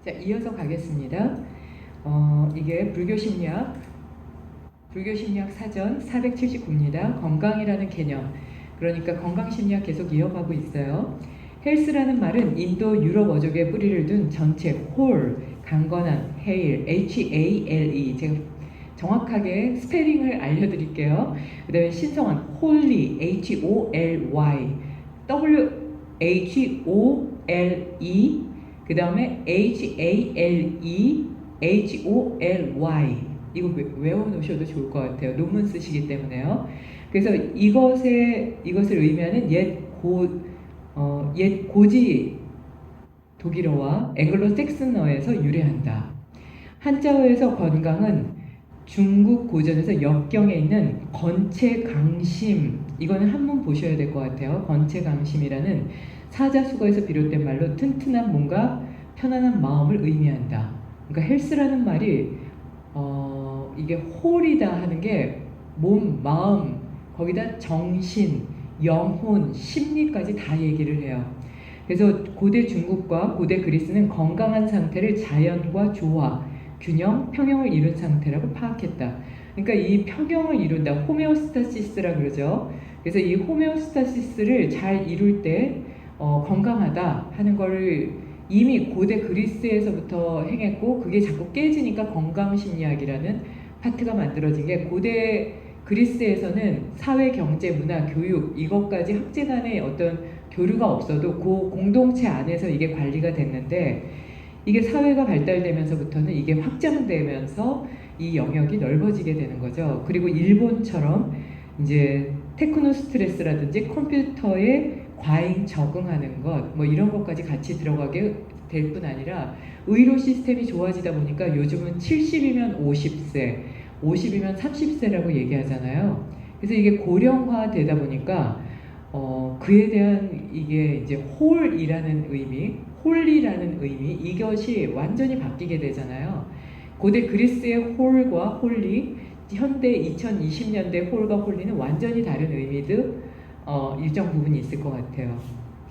자, 이어서 가겠습니다. 이게 불교심리학 사전 479입니다. 건강이라는 개념, 그러니까 건강심리학 계속 이어가고 있어요. 헬스라는 말은 인도 유럽 어족에 뿌리를 둔 전체, 홀, 강건한, 헤일, H-A-L-E. 제가 정확하게 스페링을 알려드릴게요. 그 다음에 신성한, 홀리, H-O-L-Y, W-H-O-L-E, 그 다음에 H-A-L-E, H-O-L-Y. 이거 외워놓으셔도 좋을 것 같아요. 논문 쓰시기 때문에요. 그래서 이것을 의미하는 옛 고지 독일어와 앵글로색슨어에서 유래한다. 한자어에서 건강은 중국 고전에서 역경에 있는 건체강심, 이거는 한문 보셔야 될 것 같아요. 건체강심이라는 사자수거에서 비롯된 말로 튼튼한 몸과 편안한 마음을 의미한다. 그러니까 헬스라는 말이 이게 홀이다 하는 게 몸, 마음, 거기다 정신, 영혼, 심리까지 다 얘기를 해요. 그래서 고대 중국과 고대 그리스는 건강한 상태를 자연과 조화, 균형, 평형을 이룬 상태라고 파악했다. 그러니까 이 평형을 이룬다, 호메오스타시스라 그러죠. 그래서 이 호메오스타시스를 잘 이룰 때 건강하다 하는 거를 이미 고대 그리스에서부터 행했고, 그게 자꾸 깨지니까 건강심리학이라는 파트가 만들어진 게, 고대 그리스에서는 사회, 경제, 문화, 교육 이것까지 학제 간의 어떤 교류가 없어도 그 공동체 안에서 이게 관리가 됐는데, 이게 사회가 발달되면서부터는 이게 확장되면서 이 영역이 넓어지게 되는 거죠. 그리고 일본처럼 이제 테크노 스트레스라든지 컴퓨터에 과잉 적응하는 것, 뭐 이런 것까지 같이 들어가게 될 뿐 아니라 의료 시스템이 좋아지다 보니까 요즘은 70이면 50세, 50이면 30세라고 얘기하잖아요. 그래서 이게 고령화 되다 보니까 그에 대한 이게 이제 홀이라는 의미, 홀리라는 의미, 이것이 완전히 바뀌게 되잖아요. 고대 그리스의 홀과 홀리, 현대 2020년대 홀과 홀리는 완전히 다른 의미도 일정 부분이 있을 것 같아요.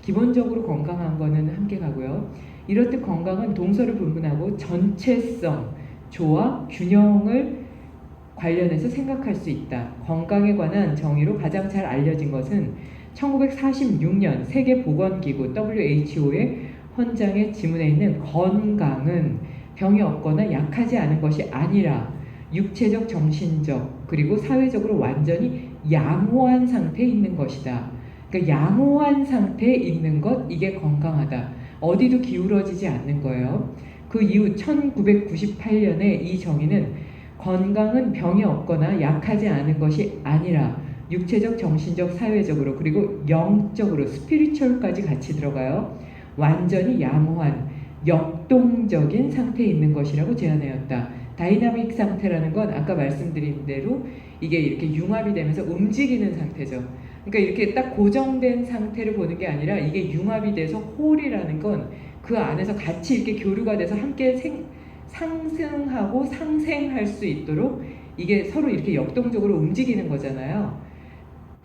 기본적으로 건강한 거는 함께 가고요. 이렇듯 건강은 동서를 분분하고 전체성, 조화, 균형을 관련해서 생각할 수 있다. 건강에 관한 정의로 가장 잘 알려진 것은 1946년 세계보건기구 WHO의 헌장의 지문에 있는 건강은 병이 없거나 약하지 않은 것이 아니라 육체적, 정신적, 그리고 사회적으로 완전히 양호한 상태에 있는 것이다. 그러니까 양호한 상태에 있는 것, 이게 건강하다. 어디도 기울어지지 않는 거예요. 그 이후 1998년에 이 정의는 건강은 병이 없거나 약하지 않은 것이 아니라 육체적, 정신적, 사회적으로, 그리고 영적으로, 스피리추얼까지 같이 들어가요. 완전히 양호한, 역동적인 상태에 있는 것이라고 제안하였다. 다이나믹 상태라는 건 아까 말씀드린 대로 이게 이렇게 융합이 되면서 움직이는 상태죠. 그러니까 이렇게 딱 고정된 상태를 보는 게 아니라 이게 융합이 돼서 홀이라는 건 그 안에서 같이 이렇게 교류가 돼서 함께 상승하고 상생할 수 있도록 이게 서로 이렇게 역동적으로 움직이는 거잖아요.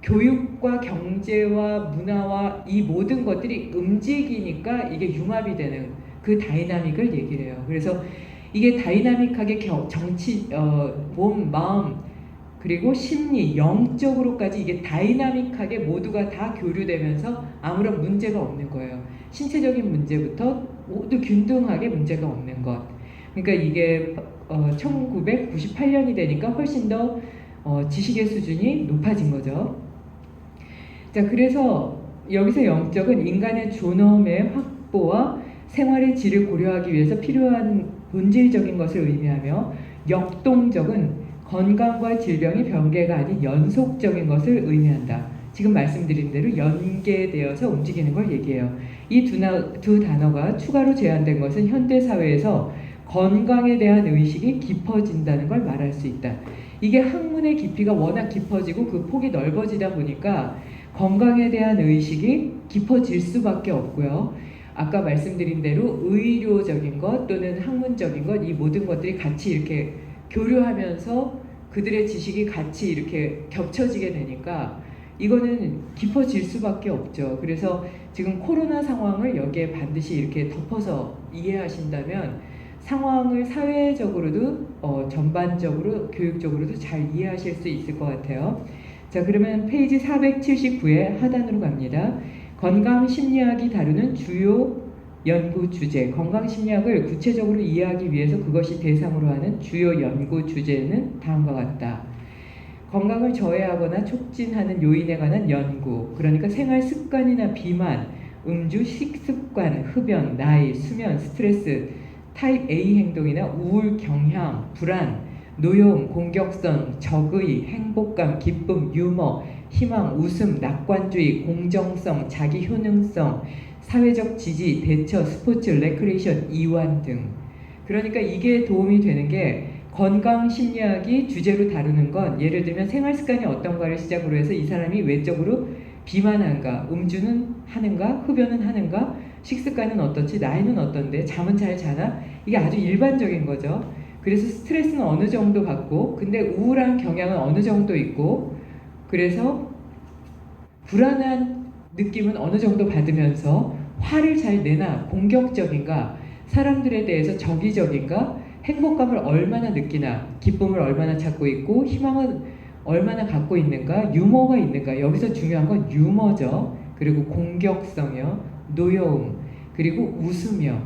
교육과 경제와 문화와 이 모든 것들이 움직이니까 이게 융합이 되는 그 다이나믹을 얘기를 해요. 그래서 이게 다이나믹하게 정치, 몸, 마음, 그리고 심리, 영적으로까지 이게 다이나믹하게 모두가 다 교류되면서 아무런 문제가 없는 거예요. 신체적인 문제부터 모두 균등하게 문제가 없는 것. 그러니까 이게 1998년이 되니까 훨씬 더 지식의 수준이 높아진 거죠. 자, 그래서 여기서 영적은 인간의 존엄의 확보와 생활의 질을 고려하기 위해서 필요한 본질적인 것을 의미하며, 역동적은 건강과 질병이 병계가 아닌 연속적인 것을 의미한다. 지금 말씀드린 대로 연계되어서 움직이는 걸 얘기해요. 이 두 단어가 추가로 제안된 것은 현대 사회에서 건강에 대한 의식이 깊어진다는 걸 말할 수 있다. 이게 학문의 깊이가 워낙 깊어지고 그 폭이 넓어지다 보니까 건강에 대한 의식이 깊어질 수밖에 없고요. 아까 말씀드린 대로 의료적인 것 또는 학문적인 것, 이 모든 것들이 같이 이렇게 교류하면서 그들의 지식이 같이 이렇게 겹쳐지게 되니까 이거는 깊어질 수밖에 없죠. 그래서 지금 코로나 상황을 여기에 반드시 이렇게 덮어서 이해하신다면 상황을 사회적으로도 전반적으로 교육적으로도 잘 이해하실 수 있을 것 같아요. 자, 그러면 페이지 479의 하단으로 갑니다. 건강심리학이 다루는 주요 연구 주제, 건강심리학을 구체적으로 이해하기 위해서 그것이 대상으로 하는 주요 연구 주제는 다음과 같다. 건강을 저해하거나 촉진하는 요인에 관한 연구, 그러니까 생활 습관이나 비만, 음주, 식습관, 흡연, 나이, 수면, 스트레스, 타입 A 행동이나 우울, 경향, 불안, 노여움, 공격성, 적의, 행복감, 기쁨, 유머, 희망, 웃음, 낙관주의, 공정성, 자기 효능성, 사회적 지지, 대처, 스포츠, 레크레이션, 이완 등. 그러니까 이게 도움이 되는 게 건강 심리학이 주제로 다루는 건 예를 들면 생활 습관이 어떤가를 시작으로 해서 이 사람이 외적으로 비만한가, 음주는 하는가, 흡연은 하는가, 식습관은 어떻지, 나이는 어떤데, 잠은 잘 자나, 이게 아주 일반적인 거죠. 그래서 스트레스는 어느 정도 받고, 근데 우울한 경향은 어느 정도 있고, 그래서 불안한 느낌은 어느 정도 받으면서 화를 잘 내나, 공격적인가, 사람들에 대해서 적의적인가, 행복감을 얼마나 느끼나, 기쁨을 얼마나 찾고 있고, 희망은 얼마나 갖고 있는가, 유머가 있는가. 여기서 중요한 건 유머죠. 그리고 공격성이요, 노여움, 그리고 웃으며.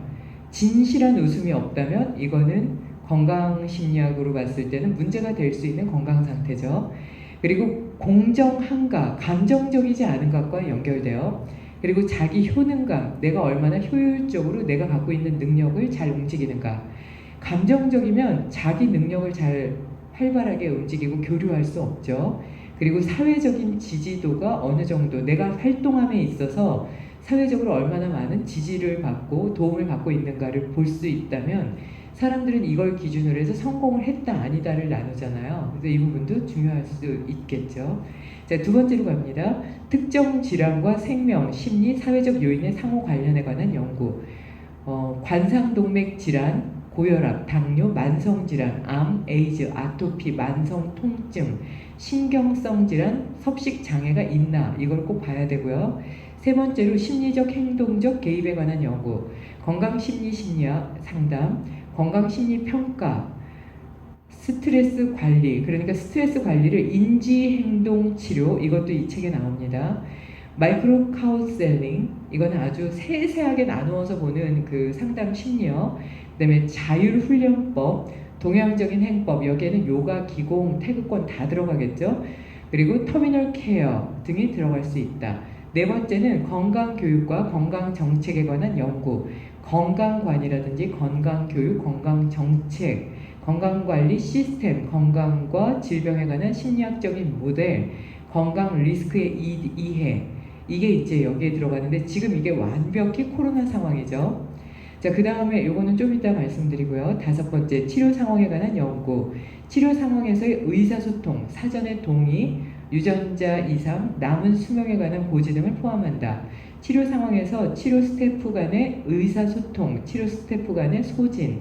진실한 웃음이 없다면 이거는 건강심리학으로 봤을 때는 문제가 될 수 있는 건강 상태죠. 그리고 공정한가, 감정적이지 않은 것과 연결돼요. 그리고 자기 효능감, 내가 얼마나 효율적으로 내가 갖고 있는 능력을 잘 움직이는가. 감정적이면 자기 능력을 잘 활발하게 움직이고 교류할 수 없죠. 그리고 사회적인 지지도가 어느 정도 내가 활동함에 있어서 사회적으로 얼마나 많은 지지를 받고 도움을 받고 있는가를 볼 수 있다면 사람들은 이걸 기준으로 해서 성공을 했다 아니다를 나누잖아요. 그래서 이 부분도 중요할 수 있겠죠. 자, 두 번째로 갑니다. 특정 질환과 생명, 심리, 사회적 요인의 상호 관련에 관한 연구. 관상동맥 질환, 고혈압, 당뇨, 만성질환, 암, 에이즈, 아토피, 만성 통증, 신경성 질환, 섭식 장애가 있나 이걸 꼭 봐야 되고요. 세 번째로 심리적 행동적 개입에 관한 연구, 건강심리심리학 상담, 건강심리평가, 스트레스 관리, 그러니까 스트레스 관리를 인지행동치료, 이것도 이 책에 나옵니다. 마이크로 카운셀링, 이거는 아주 세세하게 나누어서 보는 그 상담 심리요. 그 다음에 자율훈련법, 동양적인 행법, 여기에는 요가, 기공, 태극권 다 들어가겠죠. 그리고 터미널 케어 등이 들어갈 수 있다. 네 번째는 건강교육과 건강정책에 관한 연구, 건강관이라든지 건강교육, 건강정책, 건강관리 시스템, 건강과 질병에 관한 심리학적인 모델, 건강 리스크의 이해, 이게 이제 여기에 들어가는데 지금 이게 완벽히 코로나 상황이죠. 자, 그 다음에 요거는 좀 이따 말씀드리고요. 다섯 번째, 치료 상황에 관한 연구, 치료 상황에서의 의사소통, 사전의 동의, 유전자 이상, 남은 수명에 관한 고지 등을 포함한다. 치료 상황에서 치료 스태프 간의 의사소통, 치료 스태프 간의 소진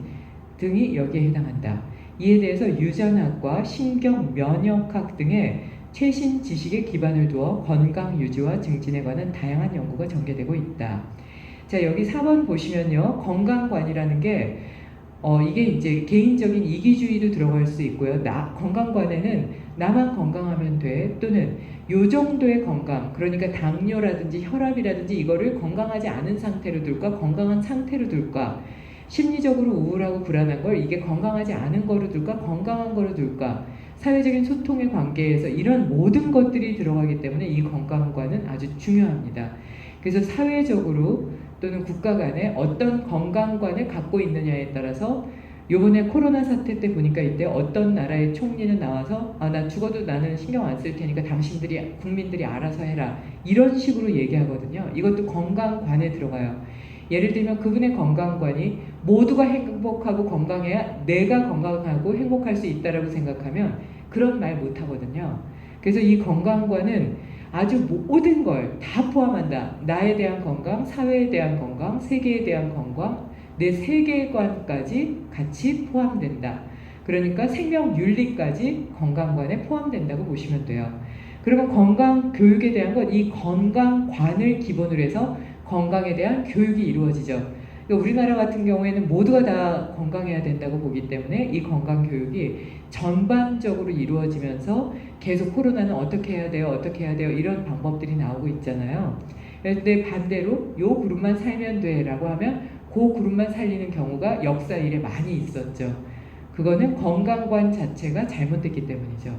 등이 여기에 해당한다. 이에 대해서 유전학과 신경면역학 등의 최신 지식에 기반을 두어 건강 유지와 증진에 관한 다양한 연구가 전개되고 있다. 자, 여기 4번 보시면요. 건강관이라는 게 이게 이제 개인적인 이기주의도 들어갈 수 있고요. 건강관에는 나만 건강하면 돼, 또는 요 정도의 건강, 그러니까 당뇨라든지 혈압이라든지 이거를 건강하지 않은 상태로 둘까, 건강한 상태로 둘까, 심리적으로 우울하고 불안한 걸 이게 건강하지 않은 거로 둘까, 건강한 거로 둘까, 사회적인 소통의 관계에서 이런 모든 것들이 들어가기 때문에 이 건강관은 아주 중요합니다. 그래서 사회적으로 또는 국가 간에 어떤 건강관을 갖고 있느냐에 따라서 요번에 코로나 사태 때 보니까 이때 어떤 나라의 총리는 나와서 나 죽어도 나는 신경 안 쓸 테니까 당신들이 국민들이 알아서 해라 이런 식으로 얘기하거든요. 이것도 건강관에 들어가요. 예를 들면 그분의 건강관이 모두가 행복하고 건강해야 내가 건강하고 행복할 수 있다라고 생각하면 그런 말 못하거든요. 그래서 이 건강관은 아주 모든 걸 다 포함한다. 나에 대한 건강, 사회에 대한 건강, 세계에 대한 건강, 내 세계관까지 같이 포함된다. 그러니까 생명윤리까지 건강관에 포함된다고 보시면 돼요. 그러면 건강교육에 대한 건 이 건강관을 기본으로 해서 건강에 대한 교육이 이루어지죠. 그러니까 우리나라 같은 경우에는 모두가 다 건강해야 된다고 보기 때문에 이 건강 교육이 전반적으로 이루어지면서 계속 코로나는 어떻게 해야 돼요? 어떻게 해야 돼요? 이런 방법들이 나오고 있잖아요. 그런데 반대로 요 그룹만 살면 돼 라고 하면 그 그룹만 살리는 경우가 역사 이래 많이 있었죠. 그거는 건강관 자체가 잘못됐기 때문이죠.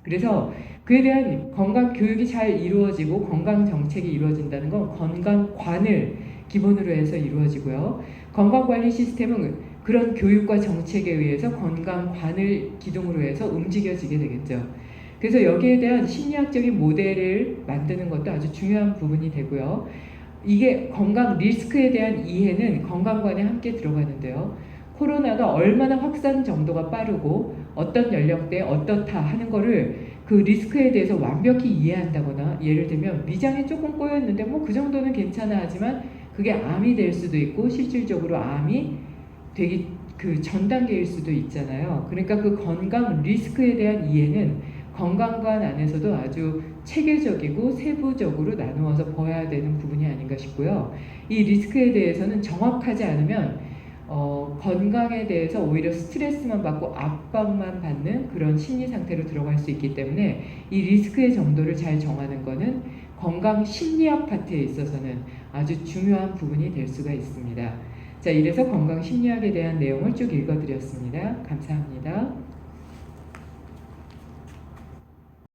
그래서 그에 대한 건강 교육이 잘 이루어지고 건강 정책이 이루어진다는 건 건강관을 기본으로 해서 이루어지고요. 건강관리 시스템은 그런 교육과 정책에 의해서 건강관을 기둥으로 해서 움직여지게 되겠죠. 그래서 여기에 대한 심리학적인 모델을 만드는 것도 아주 중요한 부분이 되고요. 이게 건강 리스크에 대한 이해는 건강관에 함께 들어가는데요. 코로나가 얼마나 확산 정도가 빠르고 어떤 연령대에 어떻다 하는 거를 그 리스크에 대해서 완벽히 이해한다거나, 예를 들면 위장이 조금 꼬였는데 뭐 그 정도는 괜찮아 하지만 그게 암이 될 수도 있고 실질적으로 암이 되기 그 전 단계일 수도 있잖아요. 그러니까 그 건강 리스크에 대한 이해는 건강관 안에서도 아주 체계적이고 세부적으로 나누어서 봐야 되는 부분이 아닌가 싶고요. 이 리스크에 대해서는 정확하지 않으면 건강에 대해서 오히려 스트레스만 받고 압박만 받는 그런 심리 상태로 들어갈 수 있기 때문에 이 리스크의 정도를 잘 정하는 것은 건강 심리학 파트에 있어서는 아주 중요한 부분이 될 수가 있습니다. 자, 이래서 건강 심리학에 대한 내용을 쭉 읽어드렸습니다. 감사합니다.